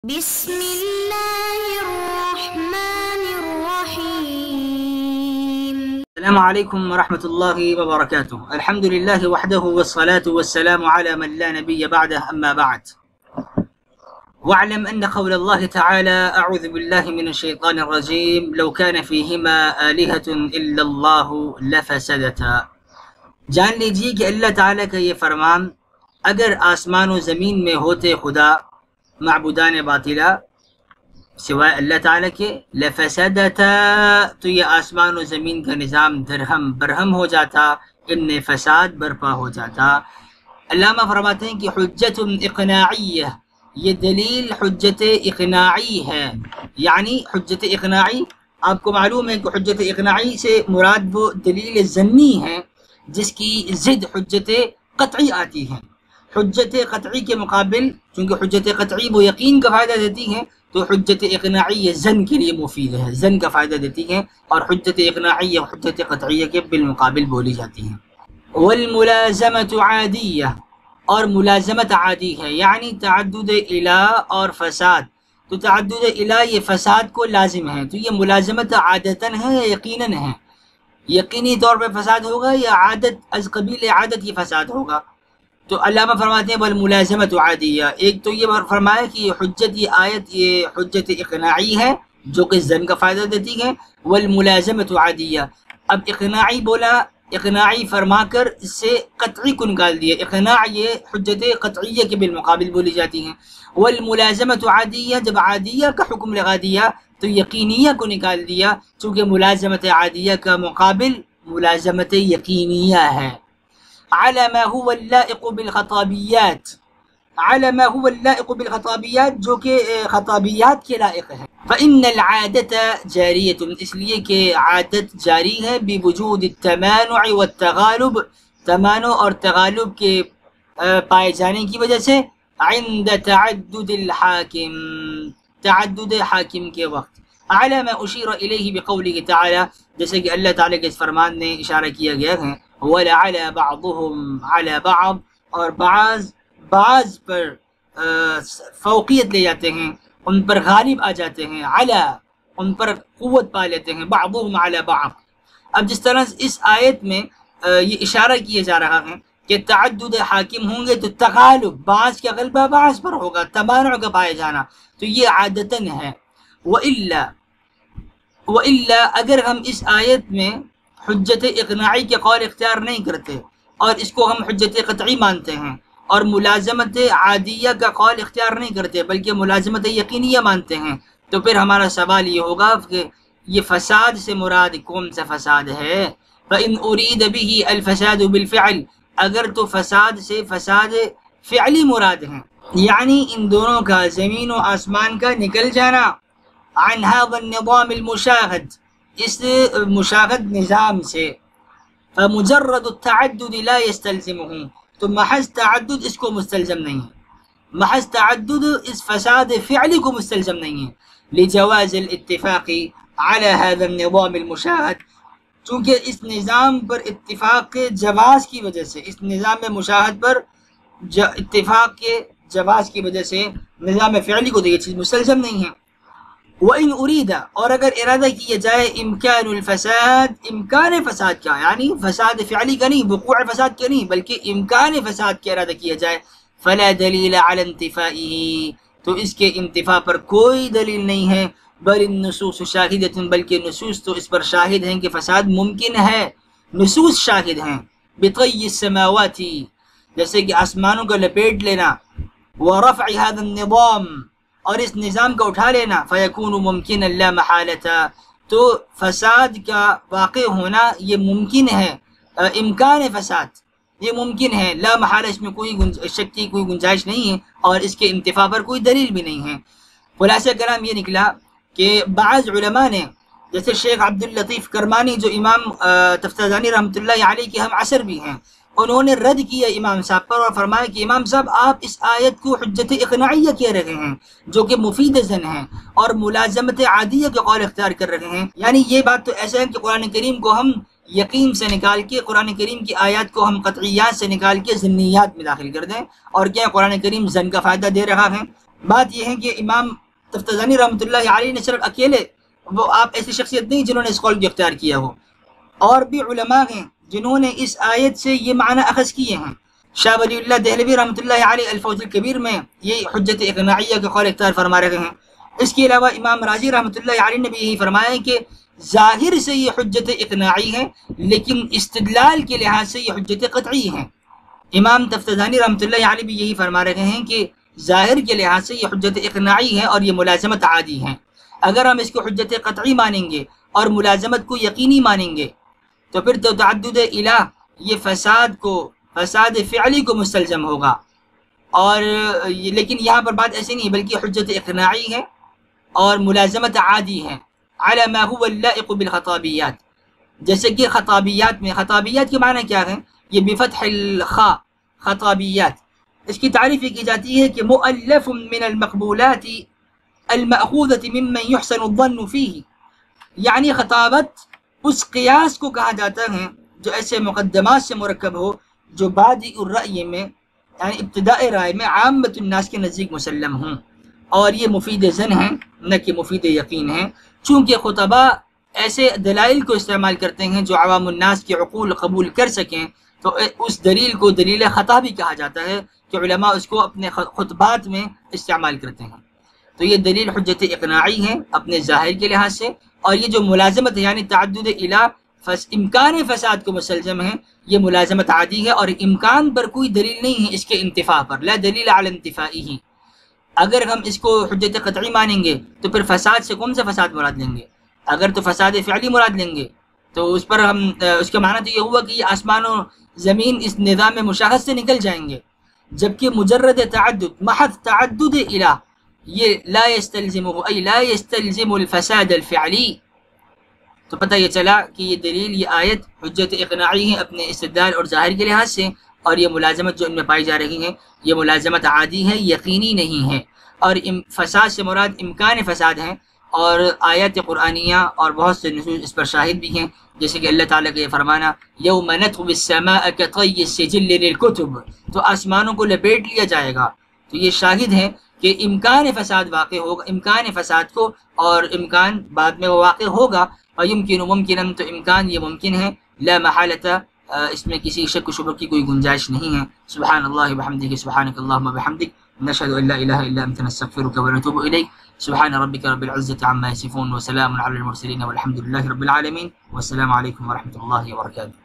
بسم الله الرحمن الرحيم. السلام عليكم ورحمة الله وبركاته. الحمد لله وحده والصلاة والسلام على من لا نبي بعده، أما بعد. واعلم أن قول الله تعالى أعوذ بالله من الشيطان الرجيم لو كان فيهما آلهة إلا الله لفسدتا. جان لیجیے کہ اللہ تعالیٰ کا یہ فرمان اگر آسمان و زمین میں ہوتے خدا معبودان باطلہ سوائے اللہ تعالیٰ کے لفسدتا، تو یہ آسمان و زمین کا نظام درہم برہم ہو جاتا، ان میں فساد برپا ہو جاتا۔ علامہ فرماتے ہیں کہ حجت اقناعیہ، یہ دلیل حجت اقناعی ہے۔ یعنی حجت اقناعی، آپ کو معلوم ہے کہ حجت اقناعی سے مراد وہ دلیل ظنی ہے جس کی ضد حجت قطعی آتی ہے۔ حجت قطعی کے مقابل، چونکہ حجت قطعی وہ یقین کا فائدہ دیتی ہے، تو حجت اقناعی یہ ظن کے لیے مفید ہے، ظن کا فائدہ دیتی ہے، اور حجت اقناعی یا حجت قطعیہ کے بالمقابل بولی جاتی ہے۔ والملازمت عادیہ، اور ملازمت عادی ہے، یعنی تعدد الہ اور فساد۔ تو تعدد الہ یہ فساد کو لازم ہے، تو یہ ملازمت عادتاً ہے یا یقیناً ہے؟ یقینی طور پہ فساد ہوگا یا عادت از قبیل عادت یہ فساد ہوگا؟ تو علامہ فرماتے ہیں والملازمت عادیہ، ایک تو یہ فرمایا کہ یہ حجت، یہ آیت یہ حجت اقناعی ہے جو کہ ظن کا فائدہ دیتی ہے۔ والملازمت عادیہ، اب اقناعی بولا، اقناعی فرما کر اس سے قطعی کو نکال دیا، اقناع یہ حجت قطعیہ کے بالمقابل بولی جاتی ہیں۔ والملازمت عادیہ، جب عادیہ کا حکم لگا دیا تو یقینیہ کو نکال دیا، چونکہ ملازمت عادیہ کا مقابل ملازمت یقینیہ ہے۔ على ما هو اللائق بالخطابیات، على ما هو اللائق بالخطابیات، جو کہ خطابیات کے لائق ہے۔ فإن العادة جاریۃ، اس لیے کہ عادت جاری ہے بوجود التمانع والتغالب، تمانع اور تغالب کے پائے جانے کی وجہ سے، عند تعدد الحاکم، تعدد حاکم کے وقت۔ على ما اشیر الیہ بقوله تعالی، جیسے کہ اللہ تعالیٰ کے اس فرمان نے اشارہ کیا گیا ہے، وَلَعَلَى بَعْضُهُمْ عَلَى بَعْض، اور بعض پر فوقیت لے جاتے ہیں، ان پر غالب آ جاتے ہیں، علی، ان پر قوت پا لیتے ہیں، بعضهم علی بعض۔ اب جس طرح اس آیت میں یہ اشارہ کیا جا رہا ہے کہ تعدد حاکم ہوں گے تو تغالب، بعض کا غلبہ بعض پر ہوگا، تمانع کا پائے جانا، تو یہ عادتاً ہے۔ وَإِلَّا، اگر ہم اس آیت میں حجت اقناعی کے قول اختیار نہیں کرتے اور اس کو ہم حجت قطعی مانتے ہیں، اور ملازمت عادیہ کا قول اختیار نہیں کرتے بلکہ ملازمت یقینیہ مانتے ہیں، تو پھر ہمارا سوال یہ ہوگا کہ یہ فساد سے مراد کون سا فساد ہے؟ فَإِنْ أُرِيدَ بِهِ الْفَسَادُ بِالْفِعْلِ، اگر تو فساد سے فساد فعلی مراد ہیں، یعنی ان دونوں کا، زمین و آسمان کا نکل جانا، عن هذا النظام المشاهد، اس مشاہد نظام سے، فمجرد التعدد لا يستلزمه، تو محض تعدد اس کو مستلزم نہیں ہے، محض تعدد اس فساد فعلی کو مستلزم نہیں ہے، لجواز الاتفاق على هذا النظام المشاہد، چونکہ اس نظام پر اتفاق کے جواز کی وجہ سے، اس نظام مشاہد پر اتفاق کے جواز کی وجہ سے نظام فعلی کو تو یہ چیز مستلزم نہیں ہے۔ وَإِنْ أُرِيدَ، اور اگر ارادہ کیا جائے امکان الفساد، امکان فساد کا، یعنی فساد فعلی کا نہیں، وقوع فساد کا نہیں، بلکہ امکان فساد کا ارادہ کیا جائے، فلا دلیل علی انتفائه، تو اس کے انتفاع پر کوئی دلیل نہیں ہے، بل النصوص شاہدۃ، بلکہ نصوص تو اس پر شاہد ہیں کہ فساد ممکن ہے، نصوص شاہد ہیں، بطی السماوات، جیسے کہ آسمانوں کا لپیٹ لینا، ورفع هذا النظام، اور اس نظام کا اٹھا لینا، فیکون ممکن لا محالۃ، تو فساد کا واقع ہونا یہ ممکن ہے، امکان فساد یہ ممکن ہے، لا محالہ، اس میں کوئی شک کی کوئی گنجائش نہیں ہے، اور اس کے انتفاع پر کوئی دلیل بھی نہیں ہے۔ خلاصہ کلام یہ نکلا کہ بعض علماء نے، جیسے شیخ عبداللطیف کرمانی جو امام تفتازانی رحمۃ اللہ علیہ کے ہم عصر بھی ہیں، انہوں نے رد کیا امام صاحب پر اور فرمایا کہ امام صاحب آپ اس آیت کو حجت اقناعیہ کہہ رہے ہیں جو کہ مفید ظن ہے، اور ملازمت عادیہ کے قول اختیار کر رہے ہیں، یعنی یہ بات تو ایسا ہے کہ قرآن کریم کو ہم یقین سے نکال کے، قرآن کریم کی آیات کو ہم قطعیات سے نکال کے ظنیات میں داخل کر دیں، اور کیا قرآن کریم ظن کا فائدہ دے رہا ہے؟ بات یہ ہے کہ امام تفتزانی رحمۃ اللہ علیہ نے صرف اکیلے وہ آپ ایسی شخصیت نہیں جنہوں نے اس قول کو اختیار کیا ہو، اور بھی علماء ہیں جنہوں نے اس آیت سے یہ معنی اخذ کیے ہیں۔ شاہ ولی اللہ دہلوی رحمۃ اللہ علیہ الفوز الکبیر میں یہ حجت اقناعیہ کا قول اختیار فرما رہے ہیں۔ اس کے علاوہ امام رازی رحمۃ اللہ علیہ نے بھی یہی فرمایا کہ ظاہر سے یہ حجت اقناعی ہے لیکن استدلال کے لحاظ سے یہ حجت قطعی ہے۔ امام تفتزانی رحمۃ اللہ علیہ بھی یہی فرما رہے ہیں کہ ظاہر کے لحاظ سے یہ حجت اقناعی ہے اور یہ ملازمت عادی ہے۔ اگر ہم اس کو حجت قطعی مانیں گے اور ملازمت کو یقینی مانیں گے تو پھر تو تعدد الہ یہ فساد فعلی کو مستلزم ہوگا، اور لیکن یہاں پر بات ایسی نہیں بلکہ حجت اقناعی ہے اور ملازمت عادی ہے علی ما هو اللائق بالخطابیات، جیسے کہ خطابیات میں، خطابیات کے معنی کیا ہے؟ یہ بفتح الخاء خطابیات، اس کی تعریف کی جاتی ہے کہ مؤلف من المقبولات المأخوذة ممن يحسن الظن فيه، یعنی خطابت اس قیاس کو کہا جاتا ہے جو ایسے مقدمات سے مرکب ہو جو بادئ الرأی میں یعنی ابتدائی رائے میں عامت الناس کے نزدیک مسلم ہوں، اور یہ مفید ظن ہیں نہ کہ مفید یقین ہیں، چونکہ خطباء ایسے دلائل کو استعمال کرتے ہیں جو عوام الناس کے عقول قبول کر سکیں، تو اس دلیل کو دلیل خطا بھی کہا جاتا ہے کہ علماء اس کو اپنے خطبات میں استعمال کرتے ہیں۔ تو یہ دلیل حجت اقناعی ہے اپنے ظاہر کے لحاظ سے، اور یہ جو ملازمت ہے یعنی تعدد الہ امکان فساد کو مسلزم ہے، یہ ملازمت عادی ہے، اور امکان پر کوئی دلیل نہیں ہے اس کے انتفاع پر، لا دلیل علی انتفاعی۔ اگر ہم اس کو حجت قطعی مانیں گے تو پھر فساد سے کون سا فساد مراد لیں گے؟ اگر تو فساد فعلی مراد لیں گے تو اس پر ہم اس کا معنی تو یہ ہوا کہ یہ آسمان و زمین اس نظام مشاہد سے نکل جائیں گے، جبکہ مجرد تعدد محض تعدد الہ یہ لا يستلزمه ای لا يستلزم الفساد الفعلی۔ تو پتہ یہ چلا کہ یہ دلیل، یہ آیت حجت اقناعی ہے اپنے استدلال اور ظاہر کے لحاظ سے، اور یہ ملازمت جو ان میں پائی جا رہی ہے یہ ملازمت عادی ہے، یقینی نہیں ہے، اور فساد سے مراد امکان فساد ہیں، اور آیات قرآنیہ اور بہت سے نصوص اس پر شاہد بھی ہیں، جیسے کہ اللہ تعالیٰ کا یہ فرمانا یوم نطوی السماء کطی السجل للکتب، تو آسمانوں کو لپیٹ لیا جائے گا، تو یہ شاہد ہے کہ امکان فساد واقع ہوگا، امکان فساد کو، اور امکان بعد میں وہ واقع ہوگا، اور یمکن ممکن، تو امکان یہ ممکن ہے، لا محالۃ اس میں کسی شک و شبہ کی کوئی گنجائش نہیں ہے۔ سبحان اللہ وبحمدہ، سبحانک اللہم وبحمدک، نشہد ان لا الہ الا انت نستغفرک ونتوب الیک، سبحان ربک رب العزة عما یصفون وسلام علی المرسلین والحمد للہ رب العالمین، والسلام علیکم ورحمۃ اللہ وبرکاتہ۔